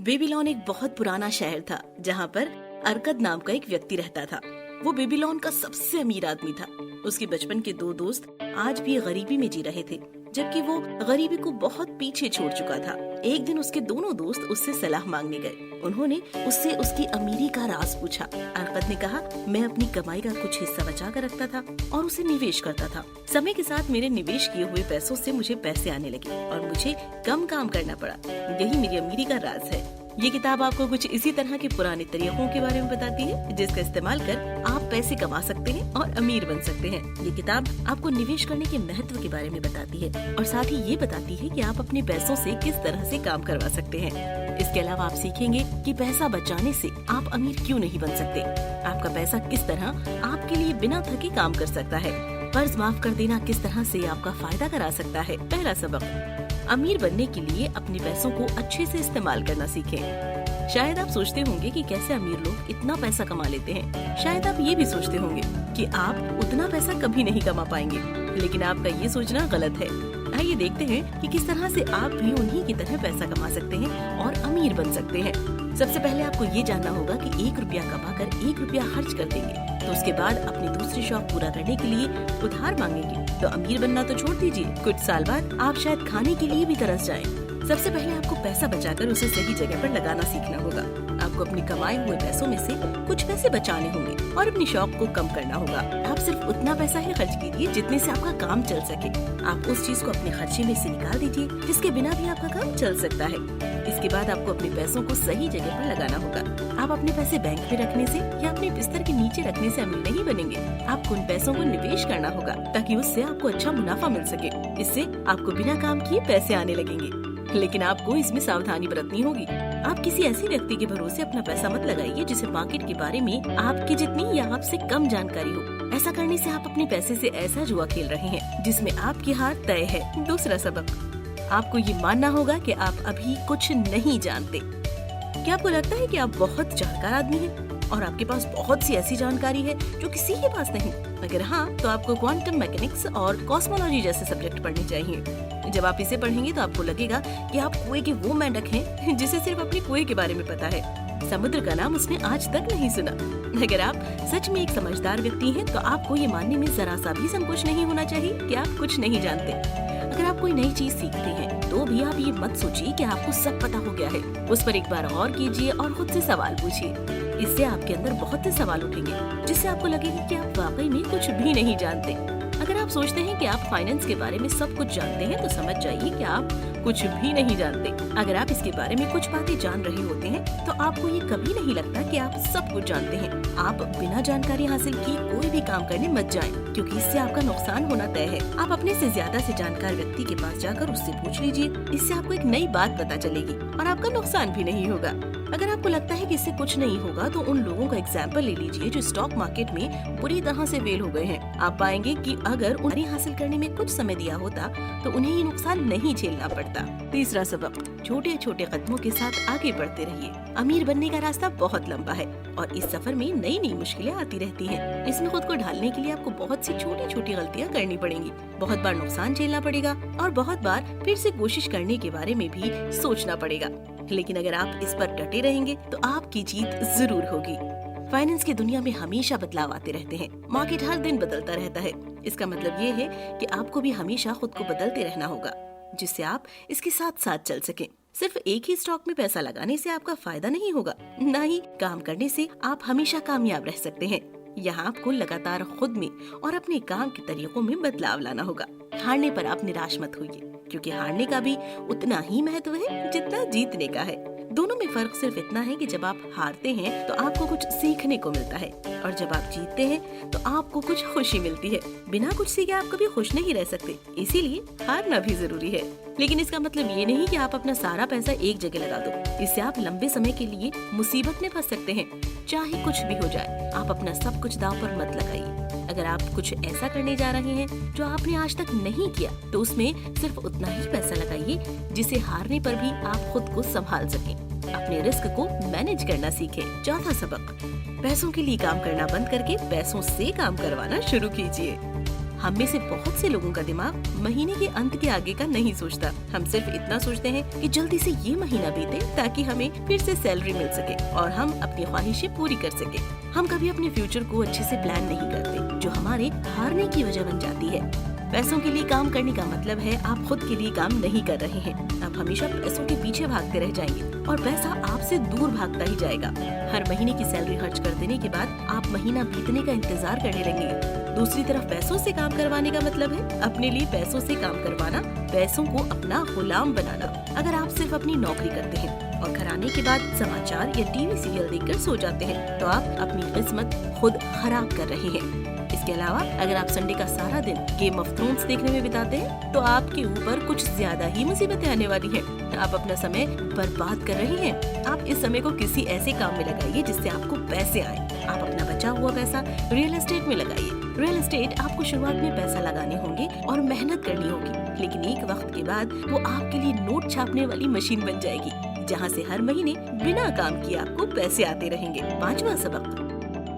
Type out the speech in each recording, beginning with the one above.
Babylon एक बहुत पुराना शहर था जहाँ पर अरकद नाम का एक व्यक्ति रहता था। वो बेबीलोन का सबसे अमीर आदमी था। उसके बचपन के दो दोस्त आज भी गरीबी में जी रहे थे, जबकि वो गरीबी को बहुत पीछे छोड़ चुका था। एक दिन उसके दोनों दोस्त उससे सलाह मांगने गए। उन्होंने उससे उसकी अमीरी का राज पूछा। अरकद ने कहा, मैं अपनी कमाई का कुछ हिस्सा बचा कर रखता था और उसे निवेश करता था। समय के साथ मेरे निवेश किए हुए पैसों से मुझे पैसे आने लगे और मुझे कम काम करना पड़ा। यही मेरी अमीरी का राज है। ये किताब आपको कुछ इसी तरह के पुराने तरीकों के बारे में बताती है, जिसका इस्तेमाल कर आप पैसे कमा सकते हैं और अमीर बन सकते हैं। ये किताब आपको निवेश करने के महत्व के बारे में बताती है और साथ ही ये बताती है कि आप अपने पैसों से किस तरह से काम करवा सकते हैं। इसके अलावा आप सीखेंगे कि पैसा बचाने से आप अमीर क्यों नहीं बन सकते। आपका पैसा किस तरह आपके लिए बिना थके काम कर सकता है। कर्ज माफ कर देना किस तरह से आपका फायदा करा सकता है। पहला सबक, अमीर बनने के लिए अपने पैसों को अच्छे से इस्तेमाल करना सीखें। शायद आप सोचते होंगे कि कैसे अमीर लोग इतना पैसा कमा लेते हैं। शायद आप ये भी सोचते होंगे कि आप उतना पैसा कभी नहीं कमा पाएंगे, लेकिन आपका ये सोचना गलत है। आइए देखते हैं कि किस तरह से आप भी उन्हीं की तरह पैसा कमा सकते हैं और अमीर बन सकते हैं। सबसे पहले आपको ये जानना होगा कि 1 रुपया कमाकर 1 रुपया खर्च कर देंगे तो उसके बाद अपने दूसरे शौक पूरा करने के लिए उधार मांगेंगे तो अमीर बनना तो छोड़ दीजिए, कुछ साल बाद आप शायद खाने के लिए भी तरस जाएं। सबसे पहले आपको पैसा बचाकर उसे सही जगह पर लगाना सीखना होगा। आपको अपने कमाए हुए पैसों में से कुछ पैसे बचाने होंगे और अपने शौक को कम करना होगा। आप सिर्फ उतना पैसा ही खर्च कीजिए जितने से आपका काम चल सके। आप उस चीज को अपने खर्चे में से निकाल दीजिए जिसके बिना भी आपका काम चल सकता है। इसके बाद आपको अपने पैसों को सही जगह पर लगाना होगा। आप अपने पैसे बैंक में रखने से या अपने बिस्तर के नीचे रखने से अमीर नहीं बनेंगे। आपको उन पैसों को निवेश करना होगा ताकि उससे आपको अच्छा मुनाफा मिल सके। इससे आपको बिना काम किए पैसे आने लगेंगे, लेकिन आपको इसमें सावधानी बरतनी होगी। आप किसी ऐसे व्यक्ति के भरोसे अपना पैसा मत लगाइए जिसे मार्केट के बारे में आपकी जितनी या आपसे कम जानकारी हो। ऐसा करने से आप अपने पैसे से ऐसा जुआ खेल रहे हैं जिसमें आपकी हार तय है। दूसरा सबक, आपको ये मानना होगा कि आप अभी कुछ नहीं जानते। क्या आपको लगता है कि आप बहुत जानकार आदमी हैं और आपके पास बहुत सी ऐसी जानकारी है जो किसी के पास नहीं? अगर हाँ, तो आपको क्वांटम मैकेनिक्स और कॉस्मोलॉजी जैसे सब्जेक्ट पढ़ने चाहिए। जब आप इसे पढ़ेंगे तो आपको लगेगा कि आप कुएं के वो मेंढक हैं जिसे सिर्फ अपने कुएं के बारे में पता है। समुद्र का नाम उसने आज तक नहीं सुना। अगर आप सच में एक समझदार व्यक्ति हैं, तो आपको ये मानने में जरा सा भी संकोच नहीं होना चाहिए कि आप कुछ नहीं जानते। अगर आप कोई नई चीज सीखते हैं तो भी आप ये मत सोचिए कि आपको सब पता हो गया है। उस पर एक बार गौर कीजिए और खुद से सवाल पूछिए। इससे आपके अंदर बहुत से सवाल उठेंगे जिससे आपको लगेगा कि आप वाकई में कुछ भी नहीं जानते। अगर आप सोचते हैं कि आप फाइनेंस के बारे में सब कुछ जानते हैं तो समझ जाइए कि आप कुछ भी नहीं जानते। अगर आप इसके बारे में कुछ बातें जान रहे होते हैं तो आपको ये कभी नहीं लगता कि आप सब कुछ जानते हैं। आप बिना जानकारी हासिल किए कोई भी काम करने मत जाएं, क्योंकि इससे आपका नुकसान होना तय है। आप अपने से ज्यादा से जानकार व्यक्ति के पास जाकर उससे पूछ लीजिए। इससे आपको एक नई बात पता चलेगी और आपका नुकसान भी नहीं होगा। अगर आपको लगता है कि इससे कुछ नहीं होगा तो उन लोगों का एग्जाम्पल ले लीजिए जो स्टॉक मार्केट में बुरी तरह से फेल हो गए हैं। आप पाएंगे कि अगर उन्हें हासिल करने में कुछ समय दिया होता तो उन्हें ये नुकसान नहीं झेलना पड़ता। तीसरा सबक, छोटे छोटे कदमों के साथ आगे बढ़ते रहिए। अमीर बनने का रास्ता बहुत लंबा है और इस सफर में नई नई मुश्किलें आती रहती हैं। इसमें खुद को ढालने के लिए आपको बहुत सी छोटी छोटी गलतियां करनी पड़ेंगी, बहुत बार नुकसान झेलना पड़ेगा और बहुत बार फिर से कोशिश करने के बारे में भी सोचना पड़ेगा। लेकिन अगर आप इस पर डटे रहेंगे तो आपकी जीत जरूर होगी। फाइनेंस की दुनिया में हमेशा बदलाव आते रहते हैं। मार्केट हर दिन बदलता रहता है। इसका मतलब ये है कि आपको भी हमेशा खुद को बदलते रहना होगा जिससे आप इसके साथ साथ चल सकें। सिर्फ एक ही स्टॉक में पैसा लगाने से आपका फायदा नहीं होगा, न ही काम करने से आप हमेशा कामयाब रह सकते हैं। यहाँ आपको लगातार खुद में और अपने काम के तरीकों में बदलाव लाना होगा। हारने पर आप निराश मत होइए, क्योंकि हारने का भी उतना ही महत्व है जितना जीतने का है। दोनों में फर्क सिर्फ इतना है कि जब आप हारते हैं तो आपको कुछ सीखने को मिलता है और जब आप जीतते हैं तो आपको कुछ खुशी मिलती है। बिना कुछ सीखे आप कभी खुश नहीं रह सकते, इसीलिए हारना भी जरूरी है। लेकिन इसका मतलब ये नहीं कि आप अपना सारा पैसा एक जगह लगा दो। इससे आप लंबे समय के लिए मुसीबत में फंस सकते हैं। चाहे कुछ भी हो जाए, आप अपना सब कुछ दांव पर मत लगाइए। अगर आप कुछ ऐसा करने जा रहे हैं जो आपने आज तक नहीं किया तो उसमें सिर्फ उतना ही पैसा लगाइए जिसे हारने पर भी आप खुद को संभाल सकें। अपने रिस्क को मैनेज करना सीखें। चौथा सबक, पैसों के लिए काम करना बंद करके पैसों से काम करवाना शुरू कीजिए। हम में से बहुत से लोगों का दिमाग महीने के अंत के आगे का नहीं सोचता। हम सिर्फ इतना सोचते हैं कि जल्दी से ये महीना बीते ताकि हमें फिर से सैलरी मिल सके और हम अपनी ख्वाहिशें पूरी कर सके। हम कभी अपने फ्यूचर को अच्छे से प्लान नहीं करते, जो हमारे हारने की वजह बन जाती है। पैसों के लिए काम करने का मतलब है आप खुद के लिए काम नहीं कर रहे हैं। आप हमेशा पैसों के पीछे भागते रह जाएंगे और पैसा आपसे दूर भागता ही जाएगा। हर महीने की सैलरी खर्च कर देने के बाद आप महीना बीतने का इंतजार करने लगेंगे। दूसरी तरफ पैसों से काम करवाने का मतलब है अपने लिए पैसों से काम करवाना, पैसों को अपना गुलाम बनाना। अगर आप सिर्फ अपनी नौकरी करते हैं और घर आने के बाद समाचार या टीवी सीरियल देखकर सो जाते हैं, तो आप अपनी किस्मत खुद खराब कर रहे हैं। इसके अलावा अगर आप संडे का सारा दिन गेम ऑफ थ्रोन्स देखने में बिताते हैं, तो आपके ऊपर कुछ ज्यादा ही मुसीबतें आने वाली हैं। आप अपना समय बर्बाद कर रहे हैं। आप इस समय को किसी ऐसे काम में लगाइए जिससे आपको पैसे आए। आप अपना बचा हुआ पैसा रियल एस्टेट में लगाइए। रियल एस्टेट आपको शुरुआत में पैसा लगाने होंगे और मेहनत करनी होगी, लेकिन एक वक्त के बाद वो आपके लिए नोट छापने वाली मशीन बन जाएगी, जहाँ से हर महीने बिना काम किए आपको पैसे आते रहेंगे। 5वां सबक,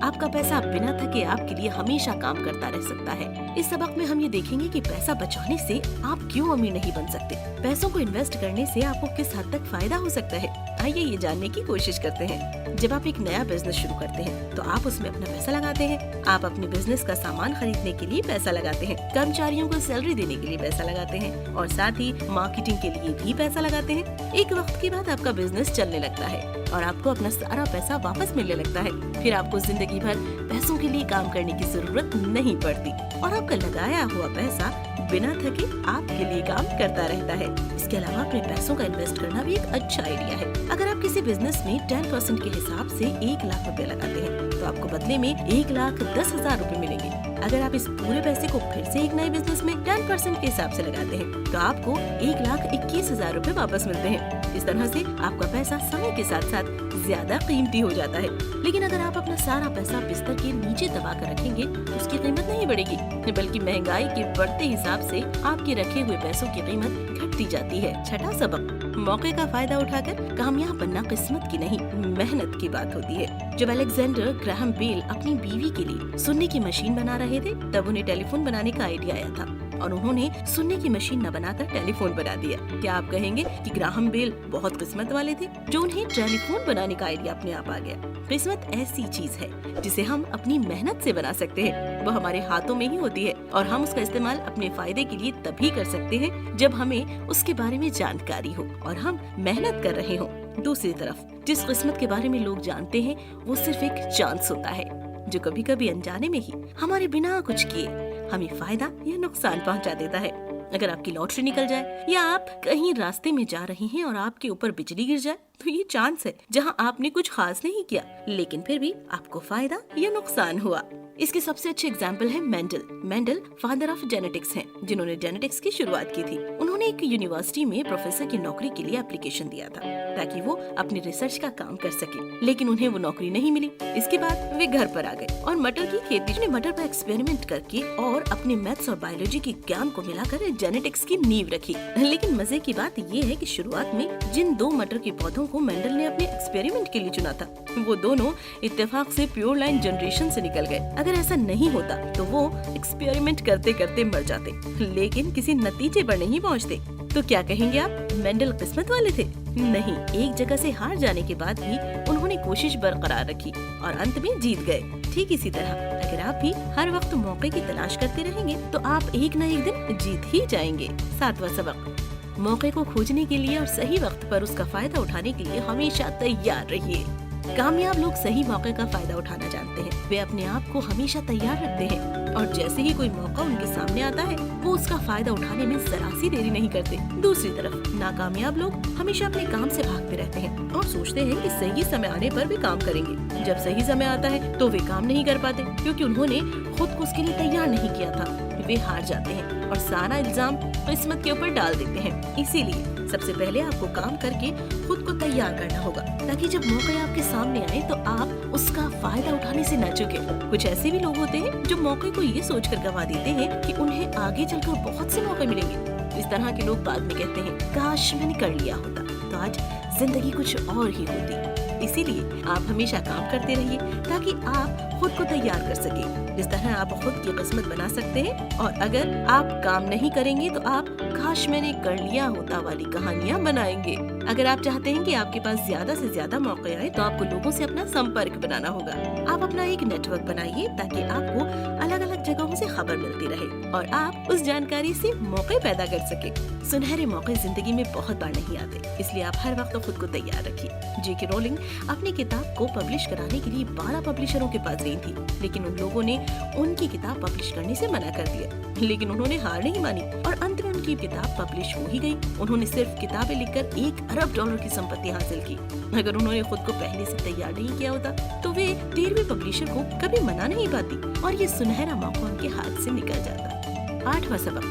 आपका पैसा बिना थके आपके लिए हमेशा काम करता रह सकता है। इस सबक में हम ये देखेंगे कि पैसा बचाने से आप क्यों अमीर नहीं बन सकते। पैसों को इन्वेस्ट करने से आपको किस हद तक फायदा हो सकता है, आइए ये जानने की कोशिश करते हैं। जब आप एक नया बिजनेस शुरू करते हैं, तो आप उसमें अपना पैसा लगाते हैं। आप अपने बिजनेस का सामान खरीदने के लिए पैसा लगाते हैं, कर्मचारियों को सैलरी देने के लिए पैसा लगाते हैं और साथ ही मार्केटिंग के लिए भी पैसा लगाते हैं। एक वक्त के बाद आपका बिजनेस चलने लगता है और आपको अपना सारा पैसा वापस मिलने लगता है। फिर आपको जिंदगी भर पैसों के लिए काम करने की जरूरत नहीं पड़ती और आपका लगाया हुआ पैसा बिना थके आपके लिए काम करता रहता है। इसके अलावा अपने पैसों का इन्वेस्ट करना भी एक अच्छा आइडिया है। अगर आप किसी बिजनेस में 10% के हिसाब से 1 लाख रुपए लगाते हैं, तो आपको बदले में 1,10,000 रुपए मिलेंगे। अगर आप इस पूरे पैसे को फिर से एक नए बिजनेस में 10% के हिसाब से लगाते हैं, तो आपको 1,21,000 रुपए वापस मिलते हैं। इस तरह से आपका पैसा समय के साथ साथ ज्यादा कीमती हो जाता है। लेकिन अगर आप अपना सारा पैसा बिस्तर के नीचे दबा कर रखेंगे, तो उसकी कीमत नहीं बढ़ेगी, बल्कि महंगाई के बढ़ते हिसाब से आपके रखे हुए पैसों की कीमत घटती जाती है। 6वां सबक, मौके का फायदा उठाकर कामयाब बनना किस्मत की नहीं, मेहनत की बात होती है। जब अलेक्जेंडर ग्राहम बेल अपनी बीवी के लिए सुनने की मशीन बना रहे थे, तब उन्हें टेलीफोन बनाने का आइडिया आया था और उन्होंने सुनने की मशीन न बनाकर टेलीफोन बना दिया। क्या आप कहेंगे कि ग्राहम बेल बहुत किस्मत वाले थे, जो उन्हें टेलीफोन बनाने का आइडिया अपने आप आ गया। किस्मत ऐसी चीज है जिसे हम अपनी मेहनत से बना सकते हैं। वो हमारे हाथों में ही होती है और हम उसका इस्तेमाल अपने फायदे के लिए तभी कर सकते हैं जब हमें उसके बारे में जानकारी हो और हम मेहनत कर रहे हो। दूसरी तरफ जिस किस्मत के बारे में लोग जानते हैं, वो सिर्फ एक चांस होता है, जो कभी कभी अनजाने में ही हमारे बिना कुछ किए हमें फायदा या नुकसान पहुंचा देता है। अगर आपकी लॉटरी निकल जाए या आप कहीं रास्ते में जा रहे हैं और आपके ऊपर बिजली गिर जाए, तो ये चांस है जहां आपने कुछ खास नहीं किया, लेकिन फिर भी आपको फायदा या नुकसान हुआ। इसके सबसे अच्छे एग्जाम्पल है Mendel. Mendel father of genetics हैं, जिन्होंने जेनेटिक्स की शुरुआत की थी। उन्होंने एक यूनिवर्सिटी में प्रोफेसर की नौकरी के लिए एप्लीकेशन दिया था ताकि वो अपने रिसर्च का काम कर सके, लेकिन उन्हें वो नौकरी नहीं मिली। इसके बाद वे घर पर आ गए और मटर की खेती में मटर पर एक्सपेरिमेंट करके और अपने मैथ्स और बायोलॉजी के ज्ञान को मिलाकर जेनेटिक्स की नींव रखी। लेकिन मजे की बात ये है कि शुरुआत में जिन 2 मटर के पौधों को मेंडल ने अपने एक्सपेरिमेंट के लिए चुना था, वो दोनों इत्तेफाक से प्योर लाइन जनरेशन से निकल गए। अगर ऐसा नहीं होता तो वो एक्सपेरिमेंट करते करते मर जाते, लेकिन किसी नतीजे पर नहीं पहुंचते। तो क्या कहेंगे आप, मेंडल किस्मत वाले थे? नहीं, एक जगह से हार जाने के बाद भी उन्होंने कोशिश बरकरार रखी और अंत में जीत गए। ठीक इसी तरह अगर आप भी हर वक्त मौके की तलाश करते रहेंगे, तो आप एक न एक दिन जीत ही जाएंगे। 7वां सबक, मौके को खोजने के लिए और सही वक्त पर उसका फायदा उठाने के लिए हमेशा तैयार रहिए। कामयाब लोग सही मौके का फायदा उठाना जानते हैं। वे अपने आप को हमेशा तैयार रखते हैं और जैसे ही कोई मौका उनके सामने आता है, वो उसका फायदा उठाने में जरा सी देरी नहीं करते। दूसरी तरफ नाकामयाब लोग हमेशा अपने काम से भागते रहते हैं और सोचते हैं कि सही समय आने पर वे काम करेंगे। जब सही समय आता है तो वे काम नहीं कर पाते, क्योंकि उन्होंने खुद को उसके लिए तैयार नहीं किया था। वे हार जाते हैं और सारा इल्जाम किस्मत के ऊपर डाल देते हैं। इसीलिए सबसे पहले आपको काम करके खुद को तैयार करना होगा, ताकि जब मौका आपके सामने आए तो आप उसका फायदा उठाने से न चूके। कुछ ऐसे भी लोग होते हैं जो मौके को ये सोचकर गवा देते हैं कि उन्हें आगे चलकर बहुत से मौके मिलेंगे। इस तरह के लोग बाद में कहते हैं, काश मैंने कर लिया होता तो आज जिंदगी कुछ और ही होती। इसीलिए आप हमेशा काम करते रहिए ताकि आप खुद को तैयार कर सके। इस तरह आप खुद की किस्मत बना सकते हैं। और अगर आप काम नहीं करेंगे तो आप काश मैंने कर लिया होता वाली कहानियाँ बनाएंगे। अगर आप चाहते हैं कि आपके पास ज्यादा से ज्यादा मौके आए तो आपको लोगों से अपना संपर्क बनाना होगा। आप अपना एक नेटवर्क बनाइए ताकि आपको अलग अलग जगहों से खबर मिलती रहे और आप उस जानकारी से मौके पैदा कर सके। सुनहरे मौके जिंदगी में बहुत बार नहीं आते, इसलिए आप हर वक्त खुद को तैयार रखिए। जेके रोलिंग अपनी किताब को पब्लिश कराने के लिए 12 पब्लिशरों के पास गई थी, लेकिन उन लोगों ने उनकी किताब पब्लिश करने से मना कर दिया। लेकिन उन्होंने हार नहीं मानी और अंत में उनकी किताब पब्लिश हो ही गई। उन्होंने सिर्फ किताबें लिखकर $1 अरब की संपत्ति हासिल की। अगर उन्होंने खुद को पहले से तैयार नहीं किया होता तो वे 13वें पब्लिशर को कभी मना नहीं पाती और ये सुनहरा मौका उनके हाथ से निकल जाता। 8वां सबक,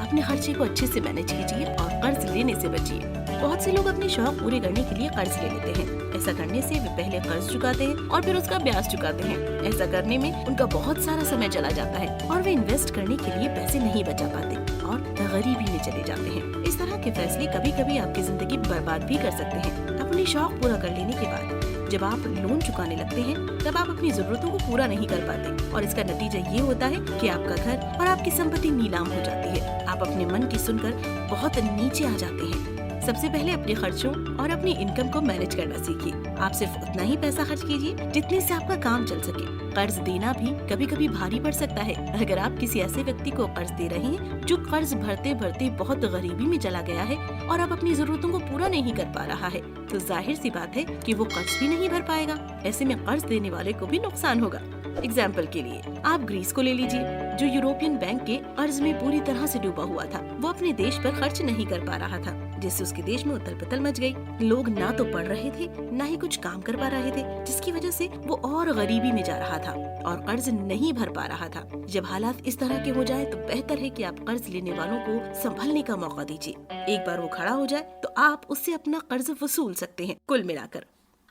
अपने खर्चे को अच्छे से मैनेज कीजिए और कर्ज लेने से बचिए। बहुत से लोग अपने शौक पूरे करने के लिए कर्ज ले लेते हैं। ऐसा करने से वे पहले कर्ज चुकाते हैं और फिर उसका ब्याज चुकाते हैं। ऐसा करने में उनका बहुत सारा समय चला जाता है और वे इन्वेस्ट करने के लिए पैसे नहीं बचा पाते और गरीबी में चले जाते हैं। इस तरह के फैसले कभी कभी आपकी जिंदगी बर्बाद भी कर सकते हैं। अपने शौक पूरा कर लेने के बाद जब आप लोन चुकाने लगते हैं तब आप अपनी जरूरतों को पूरा नहीं कर पाते और इसका नतीजा ये होता है कि आपका घर और आपकी संपत्ति नीलाम हो जाती है। आप अपने मन की सुनकर बहुत नीचे आ जाते हैं। सबसे पहले अपने खर्चों और अपनी इनकम को मैनेज करना सीखिए। आप सिर्फ उतना ही पैसा खर्च कीजिए जितने से आपका काम चल सके। कर्ज देना भी कभी कभी भारी पड़ सकता है। अगर आप किसी ऐसे व्यक्ति को कर्ज दे रहे हैं जो कर्ज भरते भरते बहुत गरीबी में चला गया है और अब अपनी जरूरतों को पूरा नहीं कर पा रहा है, तो जाहिर सी बात है कि वो कर्ज भी नहीं भर पाएगा। ऐसे में कर्ज देने वाले को भी नुकसान होगा। एग्जाम्पल के लिए आप ग्रीस को ले लीजिए, जो यूरोपियन बैंक के कर्ज में पूरी तरह से डूबा हुआ था। वो अपने देश पर खर्च नहीं कर पा रहा था, जिससे उसके देश में उथल पुथल मच गई। लोग ना तो पढ़ रहे थे ना ही कुछ काम कर पा रहे थे, जिसकी वजह से वो और गरीबी में जा रहा था और कर्ज नहीं भर पा रहा था। जब हालात इस तरह के हो जाए तो बेहतर है कि आप कर्ज लेने वालों को संभलने का मौका दीजिए। एक बार वो खड़ा हो जाए तो आप उससे अपना कर्ज वसूल सकते हैं। कुल मिलाकर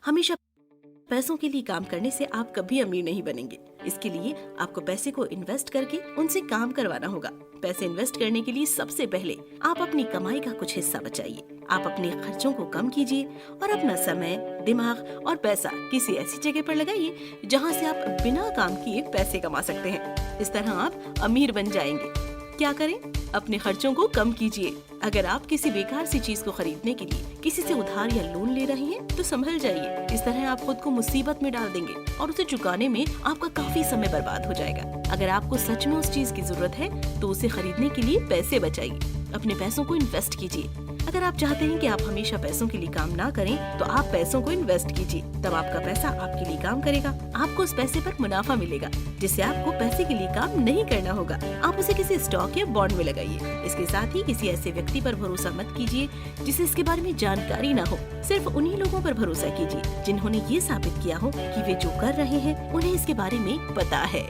हमेशा पैसों के लिए काम करने से आप कभी अमीर नहीं बनेंगे। इसके लिए आपको पैसे को इन्वेस्ट करके उनसे काम करवाना होगा। पैसे इन्वेस्ट करने के लिए सबसे पहले आप अपनी कमाई का कुछ हिस्सा बचाइए। आप अपने खर्चों को कम कीजिए और अपना समय, दिमाग और पैसा किसी ऐसी जगह पर लगाइए जहां से आप बिना काम किए पैसे कमा सकते हैं। इस तरह आप अमीर बन जाएंगे। क्या करें? अपने खर्चों को कम कीजिए। अगर आप किसी बेकार सी चीज को खरीदने के लिए किसी से उधार या लोन ले रहे हैं तो संभल जाइए। इस तरह आप खुद को मुसीबत में डाल देंगे और उसे चुकाने में आपका काफी समय बर्बाद हो जाएगा। अगर आपको सच में उस चीज की जरूरत है तो उसे खरीदने के लिए पैसे बचाइए। अपने पैसों को इन्वेस्ट कीजिए। अगर आप चाहते हैं कि आप हमेशा पैसों के लिए काम ना करें तो आप पैसों को इन्वेस्ट कीजिए। तब आपका पैसा आपके लिए काम करेगा। आपको उस पैसे पर मुनाफा मिलेगा, जिससे आपको पैसे के लिए काम नहीं करना होगा। आप उसे किसी स्टॉक या बॉन्ड में लगाइए। इसके साथ ही किसी ऐसे व्यक्ति पर भरोसा मत कीजिए जिसे इसके बारे में जानकारी ना हो। सिर्फ उन्हीं लोगों पर भरोसा कीजिए जिन्होंने ये साबित किया हो कि वे जो कर रहे हैं उन्हें इसके बारे में पता है।